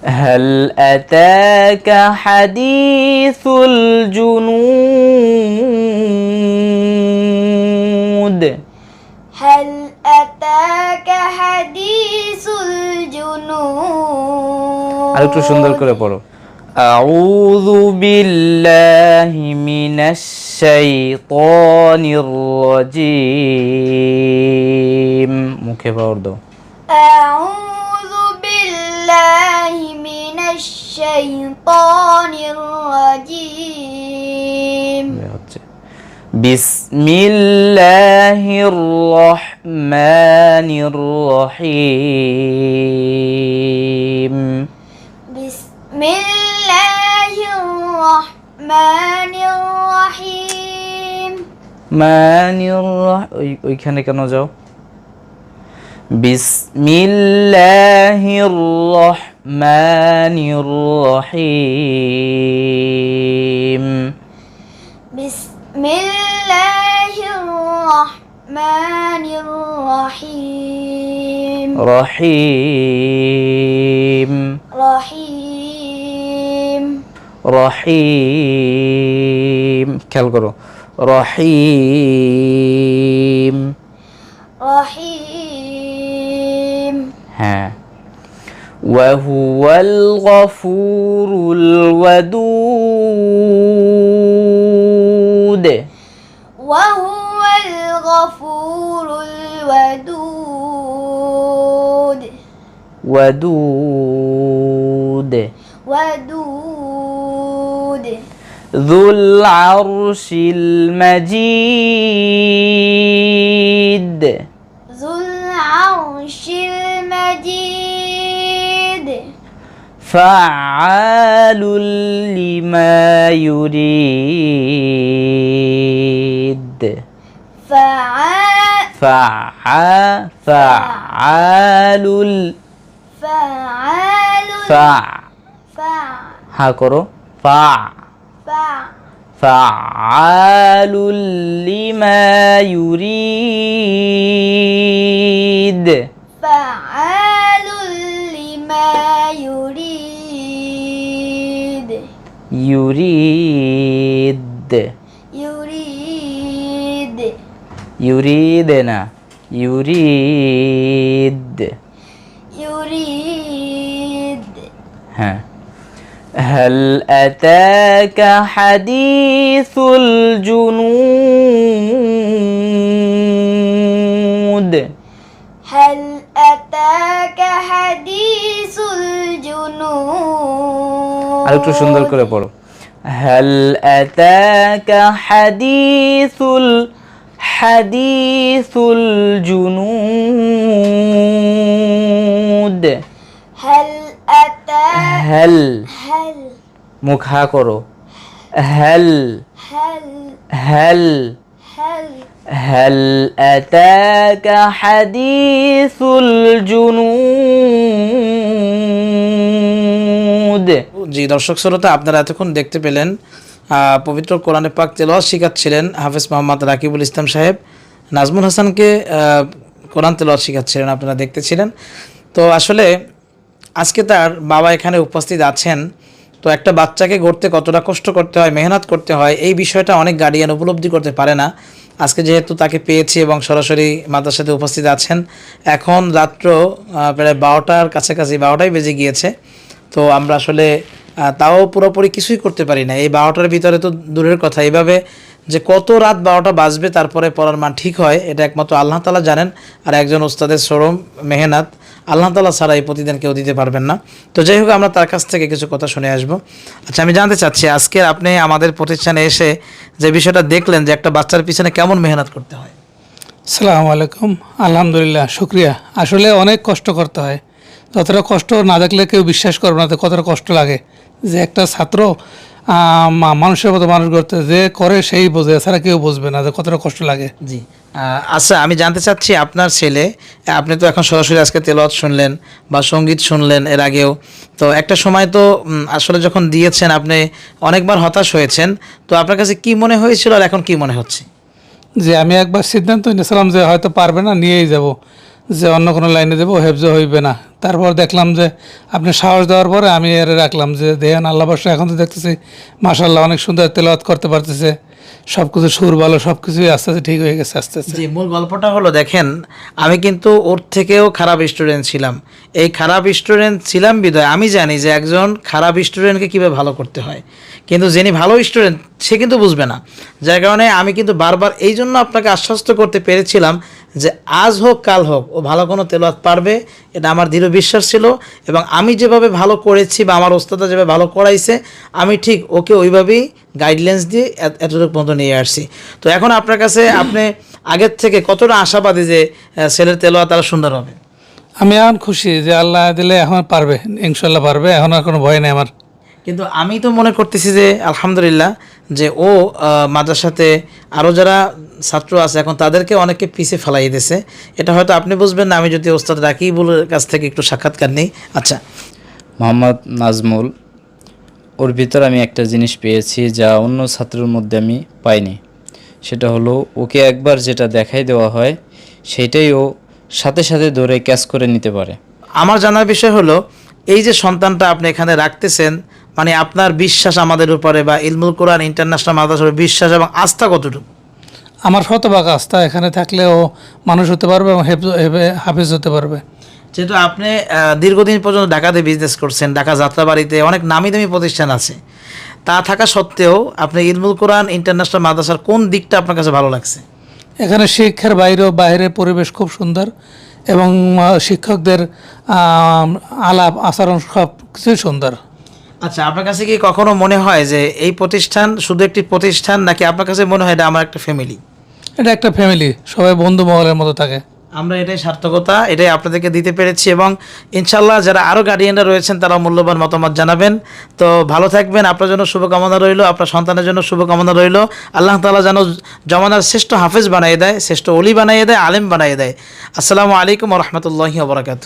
هل أتاك حديث الجنود هل أتاك حديث الجنود আরেকটু সুন্দর করে পড়ো أعوذ بالله من الشيطان الرجيم মুখে পড়ো দাও أعوذ بالله من الشيطان الرجيم بسم الله الرحمن الرحيم بسم الله الرحمن الرحيم ওইখানে কেন যাও বিসমিল্লাহির রহমানির রহিম بسم الله الرحمن الرحيم রহিম رحيم রহিম খেয়াল করো রহিম رحيم হ্যাঁ وهو الغفور الودود وهو الغفور الودود ودود ودود ذو العرش المجيد ذو العرش المجيد فعال لما يريد فعال فعال فعال হা করো فعال لما يريد فعال لما يريد يريد يريد يريدنا يريد يريد ها هل أتاك حديث الجنود هل أتاك حديث الجنود আরেকটু সুন্দর করে পড়ো هل أتاك حديث الجنود هل أتاك هل هل মুখ হা করো هل هل هل هل هل أتاك حديث الجنود জি দর্শক শ্রোতা আপনারা এতক্ষণ দেখতে পেলেন পবিত্র কোরআনে পাক তেলাওয়াত শিখাচ্ছিলেন হাফেজ মোহাম্মদ রাকিবুল ইসলাম সাহেব নাজমুল হাসানকে কোরআন তেলাওয়াত শিখাচ্ছিলেন আপনারা দেখতেছিলেন তো আসলে আজকে তার বাবা এখানে উপস্থিত আছেন তো একটা বাচ্চাকে গড়তে কতটা কষ্ট করতে হয় মেহনত করতে হয় এই বিষয়টা অনেক গার্ডিয়ান উপলব্ধি করতে পারে না আজকে যেহেতু তাকে পেয়েছি এবং সরাসরি মাদ্রাসাতে উপস্থিত আছেন এখন রাত্র প্রায় 12টার কাছাকাছি 12টাই বেজে গিয়েছে তো আমরা আসলে তাও পুরোপুরি কিছুই করতে পারি না এই 12টার ভিতরে তো দূরের কথা এইভাবে যে কত রাত 12টা বাজবে তারপরে পড়ার মান ঠিক হয় এটা একমাত্র আল্লাহ তাআলা জানেন আর একজন ওস্তাদের শ্রম মেহনত আল্লাহ তাআলা ছাড়া এই প্রতিদিন কেউ দিতে পারবেন না তো যাই হোক আমরা তার কাছ থেকে কিছু কথা শুনে আসব আচ্ছা আমি জানতে চাচ্ছি আজকে আপনি আমাদের প্রতিষ্ঠানে এসে যে বিষয়টা দেখলেন যে একটা বাচ্চার পিছনে কেমন মেহনত করতে হয় আসসালামু আলাইকুম আলহামদুলিল্লাহ শুক্রিয়া আসলে অনেক কষ্ট করতে হয় যতটা কষ্ট না দেখলে কেউ বিশ্বাস করবে না কতটা কষ্ট লাগে যে একটা ছাত্র মানুষের মতো মানুষ করতে যে করে সেই বোঝে এছাড়া কেউ বুঝবে না যে কতটা কষ্ট লাগে জি আচ্ছা আমি জানতে চাচ্ছি আপনার ছেলে আপনি তো এখন সরাসরি আজকে তেলাওয়াত শুনলেন বা সঙ্গীত শুনলেন এর আগেও তো একটা সময় তো আসলে যখন দিয়েছেন আপনি অনেকবার হতাশ হয়েছেন তো আপনার কাছে কি মনে হয়েছিল আর এখন কি মনে হচ্ছে যে আমি একবার সিদ্ধান্ত নিয়েছিলাম যে হয়তো পারবে না নিয়েই যাব যে অন্য কোনো লাইনে দেবো হেফজ হইবে না তারপর দেখলাম যে আপনি সাহস দেওয়ার পরে আমি এর রাখলাম যে দেখেন আল্লাহ বর্ষা এখন তো দেখতেছি মাশাআল্লাহ অনেক সুন্দর তেলাওয়াত করতে পারতেছে, সব কিছু সুর ভালো, সব কিছুই আস্তে আস্তে ঠিক হয়ে গেছে আস্তে আস্তে। জি, মূল গল্পটা হলো দেখেন, আমি কিন্তু ওর থেকেও খারাপ স্টুডেন্ট ছিলাম। এই খারাপ স্টুডেন্ট ছিলাম বিধায় আমি জানি যে একজন খারাপ স্টুডেন্টকে কীভাবে ভালো করতে হয়, কিন্তু যিনি ভালো স্টুডেন্ট সে কিন্তু বুঝবে না। যার কারণে আমি কিন্তু বারবার এই জন্য আপনাকে আশ্বস্ত করতে পেরেছিলাম যে আজ হোক কাল হোক ও ভালো কোনো তেলাওয়াত পারবে, এটা আমার দৃঢ় বিশ্বাস ছিল। এবং আমি যেভাবে ভালো করেছি বা আমার ওস্তাদা যেভাবে ভালো করাইছে, আমি ঠিক ওকে ওইভাবেই গাইডলাইন্স দিয়ে এতটুকু পর্যন্ত নিয়ে আসছি। তো এখন আপনার কাছে আপনি আগের থেকে কতটা আশাবাদী যে ছেলের তেলাওয়াত তারা সুন্দর হবে? আমি এখন খুশি যে আল্লাহ দিলে এখন পারবে, ইনশাল্লাহ পারবে, এখন আর কোনো ভয় নেই আমার। কিন্তু আমি তো মনে করতেছি যে আলহামদুলিল্লাহ যে ও মাদ্রাসাতে আরও যারা ছাত্র আছে এখন তাদেরকে অনেকে পিছিয়ে ফেলাই দিয়েছে। এটা হয়তো আপনি বুঝবেন না, আমি যদি ওস্তাদ রাকিবুলের কাছ থেকে একটু সাক্ষাৎকার নিই। আচ্ছা, মোহাম্মদ নাজমুল, ওর ভিতর আমি একটা জিনিস পেয়েছি যা অন্য ছাত্রের মধ্যে আমি পাইনি। সেটা হলো ওকে একবার যেটা দেখাই দেওয়া হয় সেইটাই ও সাথে সাথে ধরে ক্যাচ করে নিতে পারে। আমার জানার বিষয় হলো এই যে সন্তানটা আপনি এখানে রাখতেছেন, মানে আপনার বিশ্বাস আমাদের উপরে বা ইলমুল কোরআন ইন্টারন্যাশনাল মাদ্রাসার বিশ্বাস এবং আস্থা কতটুকু? আমার শতভাগ আস্থা এখানে থাকলে ও মানুষ হতে পারবে এবং হাফেজ হতে পারবে। যেহেতু আপনি দীর্ঘদিন পর্যন্ত ঢাকাতে বিজনেস করছেন, ঢাকা যাত্রাবাড়িতে অনেক নামি দামি প্রতিষ্ঠান আছে, তা থাকা সত্ত্বেও আপনি ইলমুল কোরআন ইন্টারন্যাশনাল মাদ্রাসার কোন দিকটা আপনার কাছে ভালো লাগছে? এখানে শিক্ষার বাইরের পরিবেশ খুব সুন্দর এবং শিক্ষকদের আলাপ আচরণ সব কিছুই সুন্দর। আচ্ছা, আপনার কাছে কি কখনো মনে হয় যে এই প্রতিষ্ঠান শুধু একটি প্রতিষ্ঠান, নাকি আপনার কাছে মনে হয় এটা আমার একটা ফ্যামিলি? এটা একটা ফ্যামিলি, সবাই বন্ধু মহলের মতো থাকে। আমরা এটাই সার্থকতা, এটাই আপনাদেরকে দিতে পেরেছি। এবং ইনশাল্লাহ যারা আরও গার্ডিয়ানরা রয়েছেন তারা মূল্যবান মতামত জানাবেন। তো ভালো থাকবেন, আপনার জন্য শুভকামনা রইল, আপনার সন্তানের জন্য শুভকামনা রইল। আল্লাহ তাআলা যেন জমানার শ্রেষ্ঠ হাফেজ বানিয়ে দেয়, শ্রেষ্ঠ ওলি বানিয়ে দেয়, আলেম বানিয়ে দেয়। আসসালামু আলাইকুম ওয়া রাহমাতুল্লাহি ওয়া বারাকাতুহু।